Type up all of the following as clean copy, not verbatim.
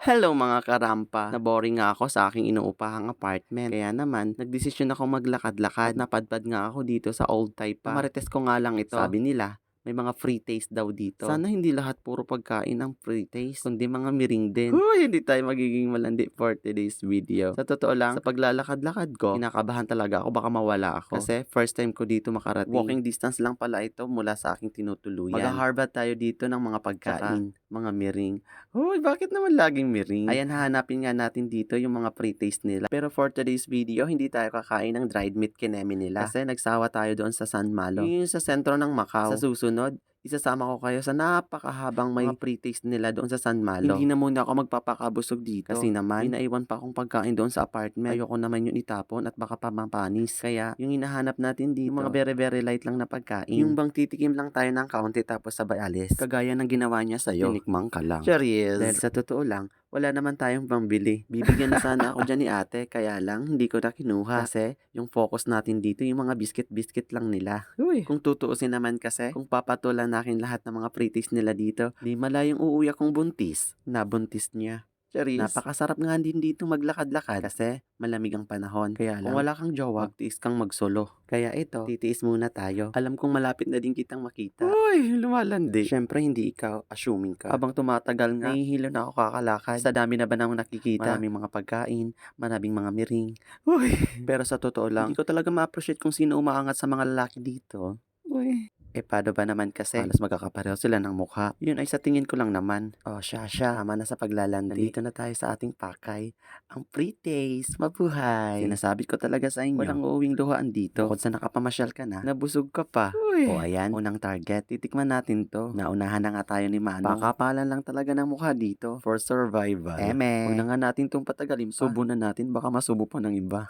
Hello mga karampa, na-boring nga ako sa aking inuupahang apartment. Kaya naman, nagdesisyon ako maglakad-lakad. Napadpad nga ako dito sa Old Taipa. Marites ko nga lang ito. Sabi nila, may mga free taste daw dito. Sana hindi lahat puro pagkain ang free taste, kundi mga miring din. Huy, hindi tayo magiging malandi for today's video. Sa totoo lang, sa paglalakad-lakad ko, kinakabahan talaga ako baka mawala ako. Kasi first time ko dito makarating. Walking distance lang pala ito mula sa aking tinutuluyan. Mag-harvard tayo dito ng mga pagkain, mga miring. Hoy, bakit naman laging miring? Ayan, hahanapin nga natin dito yung mga pre-taste nila. Pero for today's video, hindi tayo kakain ng dried meat kineme nila. Kasi nagsawa tayo doon sa San Malo. Yung sa sentro ng Macau. Sa susunod, isasama ko kayo sa napakahabang may mga pre-taste nila doon sa San Malo. Hindi na muna ako magpapakabusog dito. Kasi naman, may naiwan pa akong pagkain doon sa apartment. Ayoko naman yung itapon at baka pamapanis. Kaya, yung hinahanap natin dito, yung mga very very light lang na pagkain. Yung bang titikim lang tayo ng kaunti tapos sabay alis. Kagaya ng ginawa niya sa'yo. Tinikmang ka lang. Cheers! Dahil sa totoo lang, wala naman tayong pambili. Bibigyan na sana ako dyan ni ate, kaya lang hindi ko na kinuha. Kasi yung focus natin dito, yung mga biscuit-biscuit lang nila. Uy. Kung tutuusin naman kasi, kung papatulan natin lahat ng mga pre-taste nila dito, di malayong uuwi akong buntis. Nabuntis niya. Charis. Napakasarap nga din dito maglakad-lakad kasi malamig ang panahon. Kaya lang, kung wala kang jowa, magtiis kang magsolo. Kaya ito, titiis muna tayo. Alam kong malapit na din kitang makita. Uy, lumalandi. Siyempre, hindi ikaw, assuming ka. Habang tumatagal nga, nahihilo na ako kakalakad. Sa dami na ba nang nakikita? Maraming mga pagkain, maraming mga miring. Uy, pero sa totoo lang, hindi ko talaga ma-appreciate kung sino umaangat sa mga lalaki dito. Uy. Paano ba naman kasi? Halos magkakapareho sila ng mukha. Yun ay sa tingin ko lang naman. Oh, siya. Tama na sa paglalandi. Nandito na tayo sa ating pakay. Ang pre-taste, mabuhay. Sinasabi ko talaga sa inyo, walang uuwing luhaan dito. Bukod sa nakapamasyal ka na, nabusog ka pa. Uy. O ayan, unang target. Titikman natin to. Naunahan na nga tayo ni Manong. Pakapalan lang talaga ng mukha dito for survival. Huwag na nga natin tong patagalin pa. Subo na natin, baka masubo pa ng iba.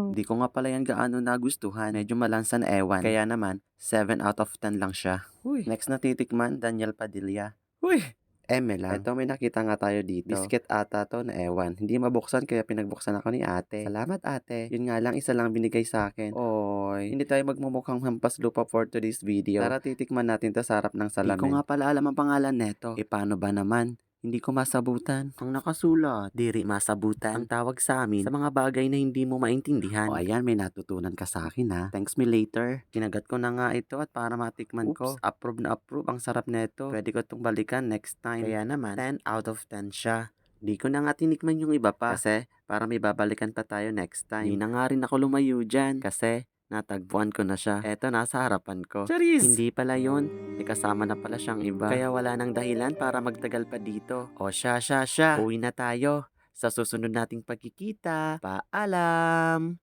Hindi ko nga pala yan gaano nagustuhan. Medyo malansa na ewan. Kaya naman, 7 out of 10 lang siya. Uy. Next na titikman, Daniel Padilla. Uy! Eme lang. Ito, may nakita nga tayo dito. Biscuit ata to na ewan. Hindi mabuksan kaya pinagbuksan ako ni ate. Salamat ate. Yun nga lang, isa lang binigay sa akin. Oy. Hindi tayo magmumukhang hampas lupa for today's video. Tara titikman natin to sa harap ng salamin. Hindi ko nga pala alam ang pangalan neto. Paano ba naman? Hindi ko masabutan. Ang nakasulat, diri masabutan. Ang tawag sa amin sa mga bagay na hindi mo maintindihan. O ayan, may natutunan ka sa akin ha. Thanks me later. Kinagat ko na nga ito at para matikman ko. Approve na approve. Ang sarap neto. Pwede ko itong balikan next time. Kaya naman, 10 out of 10 siya. Di ko na nga tinikman yung iba pa. Kasi, para may babalikan pa tayo next time. Di na nga rin ako lumayo dyan. Kasi, natagpuan ko na siya. Eto, nasa harapan ko. Charis! Hindi pala yun. May kasama na pala siyang iba. Kaya wala nang dahilan para magtagal pa dito. O siya. Uwi na tayo. Sa susunod nating pagkikita. Paalam!